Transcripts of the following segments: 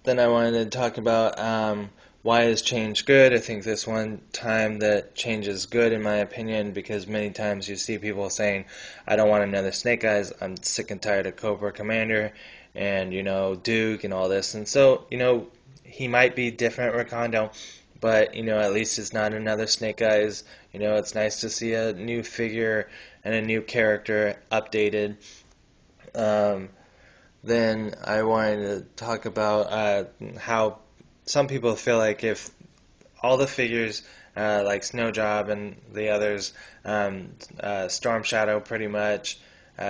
then I wanted to talk about why is change good. I think this one time that change is good in my opinion, because many times you see people saying, I don't want another Snake Eyes, I'm sick and tired of Cobra Commander and, Duke and all this. And so, he might be different, Recondo, but, at least it's not another Snake Eyes. It's nice to see a new figure and a new character updated. Um, then I wanted to talk about how some people feel like if all the figures, like Snowjob and the others, Storm Shadow pretty much,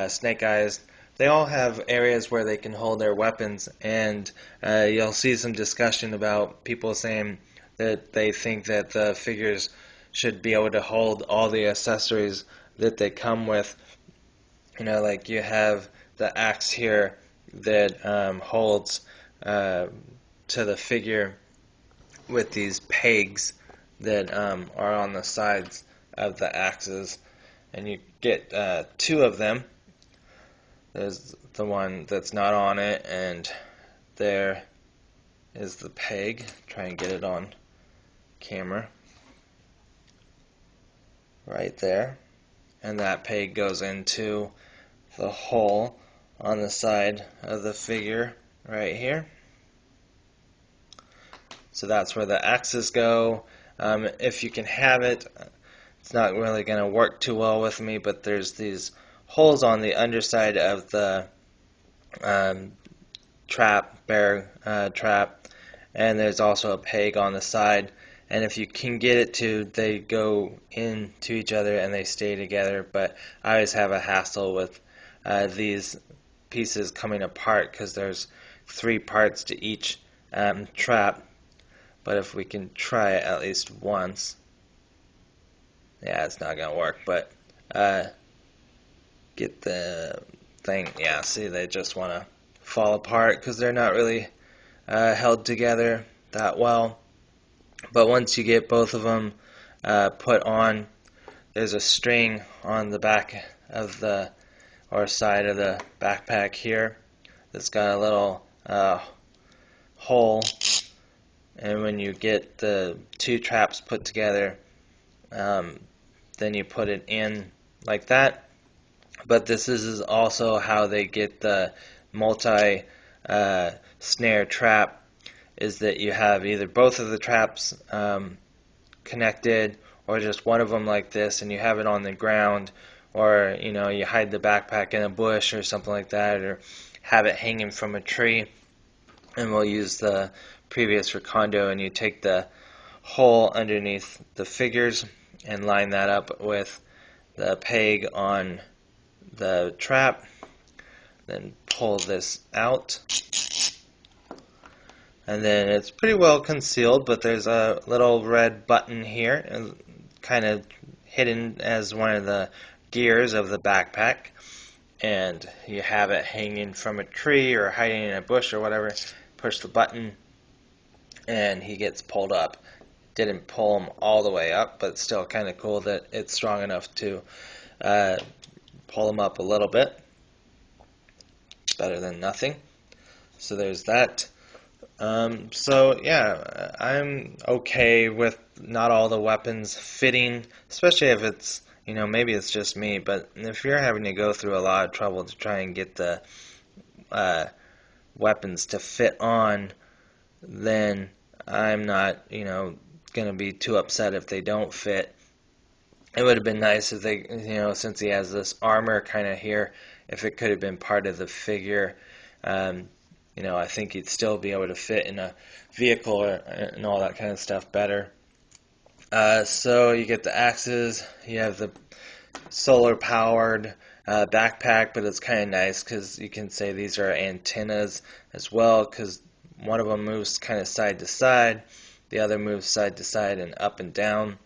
Snake Eyes, they all have areas where they can hold their weapons, and you'll see some discussion about people saying that they think that the figures should be able to hold all the accessories that they come with. Like you have the axe here that holds to the figure with these pegs that are on the sides of the axes, and you get two of them. There's the one that's not on it, and there is the peg. Try and get it on camera. Right there. And that peg goes into the hole on the side of the figure right here. So that's where the axes go. If you can have it, it's not really going to work too well with me, but there's these holes on the underside of the bear trap, and there's also a peg on the side. And if you can get it to, they go into each other and they stay together. But I always have a hassle with these pieces coming apart because there's 3 parts to each trap. But if we can try it at least once, yeah, it's not gonna work. But get the thing. Yeah, see, they just want to fall apart because they're not really held together that well. But once you get both of them put on, there's a string on the back of the or side of the backpack here that's got a little hole, and when you get the 2 traps put together, then you put it in like that. But this is also how they get the multi snare trap, is that you have either both of the traps connected or just one of them like this, and you have it on the ground, or you hide the backpack in a bush or something like that, or have it hanging from a tree. And we'll use the previous Recondo, and you take the hole underneath the figures and line that up with the peg on the trap, then pull this out, and then it's pretty well concealed, but there's a little red button here, kind of hidden as one of the gears of the backpack, and you have it hanging from a tree or hiding in a bush or whatever. Push the button and he gets pulled up. Didn't pull him all the way up, but still kind of cool that it's strong enough to pull him up a little bit. Better than nothing. So there's that. So yeah, I'm okay with not all the weapons fitting, especially if it's, maybe it's just me, but if you're having to go through a lot of trouble to try and get the weapons to fit on, then I'm not, going to be too upset if they don't fit. It would have been nice if they, since he has this armor kind of here, if it could have been part of the figure. I think he'd still be able to fit in a vehicle and all that kind of stuff better. So you get the axes, you have the solar-powered backpack, but it's kind of nice because you can say these are antennas as well, because one of them moves kind of side to side, the other moves side to side and up and down.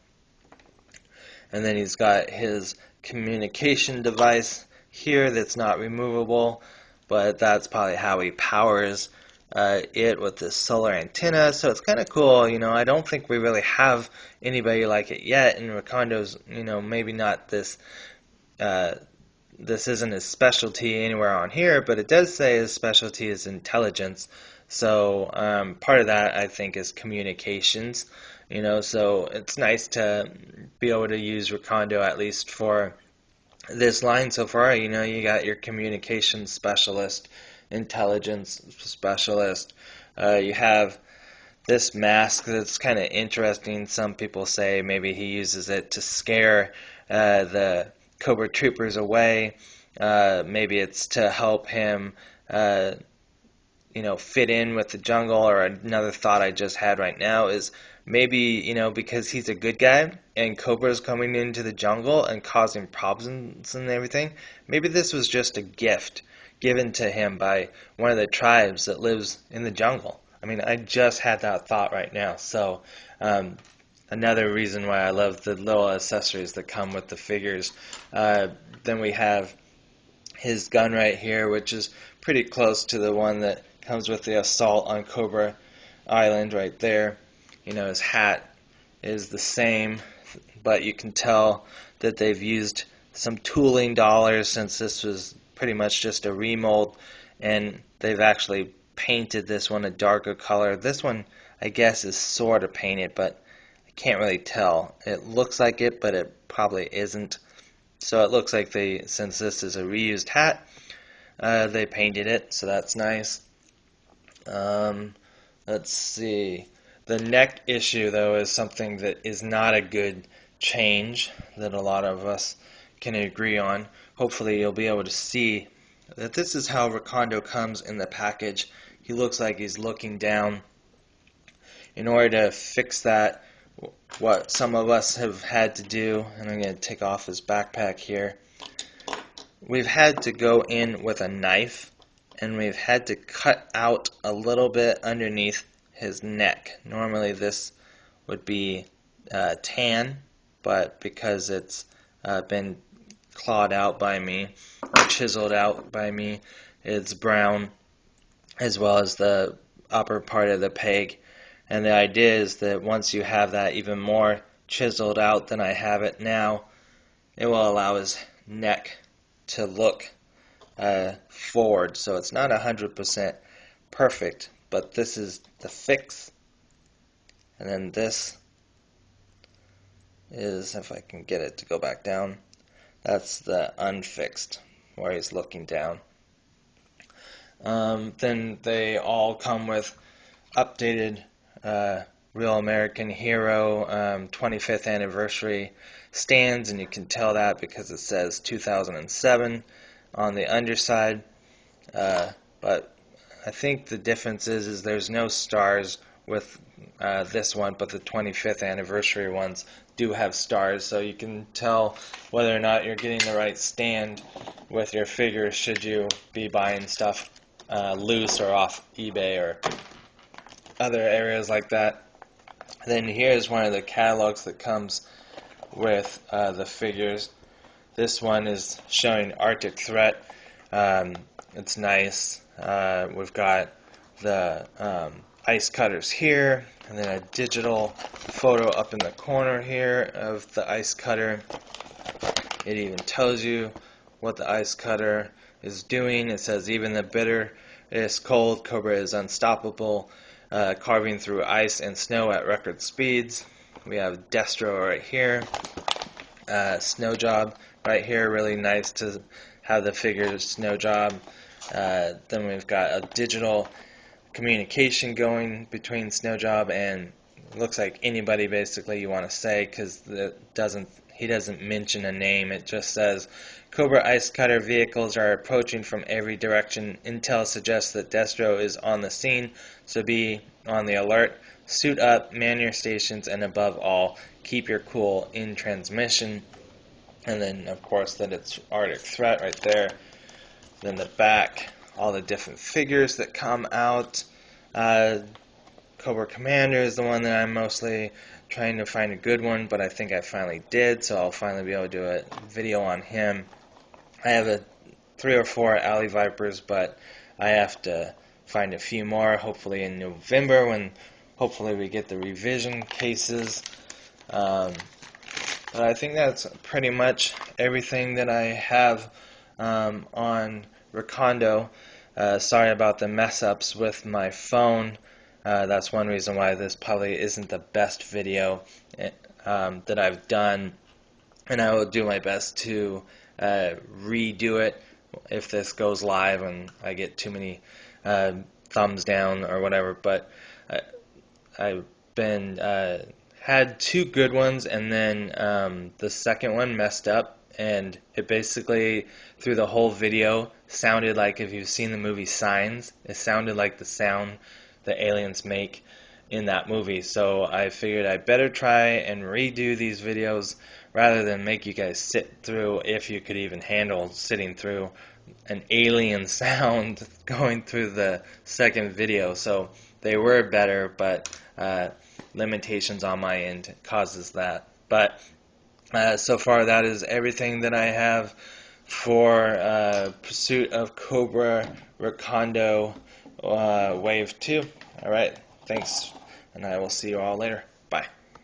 And then he's got his communication device here that's not removable, but that's probably how he powers it with this solar antenna. So it's kind of cool. I don't think we really have anybody like it yet, and Recondo's, maybe not this this isn't his specialty anywhere on here, but it does say his specialty is intelligence. So part of that I think is communications. So it's nice to be able to use Recondo at least for this line so far. You got your communication specialist, intelligence specialist. You have this mask that's kind of interesting. Some people say maybe he uses it to scare the Cobra troopers away. Maybe it's to help him, fit in with the jungle. Or another thought I just had right now is maybe, because he's a good guy and Cobra's coming into the jungle and causing problems and everything, maybe this was just a gift given to him by one of the tribes that lives in the jungle. I mean, I just had that thought right now. So, another reason why I love the little accessories that come with the figures. Then we have his gun right here, which is pretty close to the one that comes with the assault on Cobra Island right there. His hat is the same, but you can tell that they've used some tooling dollars since this was pretty much just a remold, and they've actually painted this one a darker color. This one, I guess, is sort of painted, but I can't really tell. It looks like it, but it probably isn't. So it looks like since this is a reused hat, they painted it, so that's nice. Let's see. The neck issue, though, is something that is not a good change that a lot of us can agree on. Hopefully you'll be able to see that this is how Recondo comes in the package. He looks like he's looking down. In order to fix that, what some of us have had to do, and I'm going to take off his backpack here, we've had to go in with a knife and we've had to cut out a little bit underneath his neck. Normally this would be tan, but because it's been clawed out by me or chiseled out by me, it's brown, as well as the upper part of the peg. And the idea is that once you have that even more chiseled out than I have it now, it will allow his neck to look forward. So it's not 100% perfect, but this is the fix. And then this is, if I can get it to go back down, that's the unfixed, where he's looking down. Then they all come with updated Real American Hero 25th anniversary stands, and you can tell that because it says 2007 on the underside. But I think the difference is there's no stars with this one, but the 25th anniversary ones do have stars, so you can tell whether or not you're getting the right stand with your figures should you be buying stuff loose or off eBay or other areas like that. Then here's one of the catalogs that comes with the figures. This one is showing Arctic Threat. It's nice. We've got the ice cutters here, and then a digital photo up in the corner here of the ice cutter. It even tells you what the ice cutter is doing. It says even the bitterest cold, Cobra is unstoppable, carving through ice and snow at record speeds. We have Destro right here. Snow Job right here, really nice to have the figure Snow Job. Then we've got a digital communication going between Snow Job and looks like anybody basically you want to say, because he doesn't mention a name. It just says Cobra Ice Cutter vehicles are approaching from every direction. Intel suggests that Destro is on the scene, so be on the alert. Suit up, man your stations, and above all, keep your cool in transmission. And then, of course, that it's Arctic Threat right there. Then the back, all the different figures that come out. Cobra Commander is the one that I'm mostly trying to find a good one, but I think I finally did, so I'll finally be able to do a video on him. I have 3 or 4 Alley Vipers, but I have to find a few more, hopefully in November, when hopefully we get the revision cases. But I think that's pretty much everything that I have on Recondo. Sorry about the mess ups with my phone. That's one reason why this probably isn't the best video that I've done, and I will do my best to redo it if this goes live and I get too many thumbs down or whatever. But I've been had two good ones, and then the second one messed up, and it basically through the whole video sounded like, if you've seen the movie Signs, it sounded like the sound the aliens make in that movie. So I figured I better try and redo these videos rather than make you guys sit through, if you could even handle sitting through an alien sound going through the second video. So they were better, but limitations on my end causes that. But so far, that is everything that I have for Pursuit of Cobra Recondo Wave 2. Alright, thanks, and I will see you all later. Bye.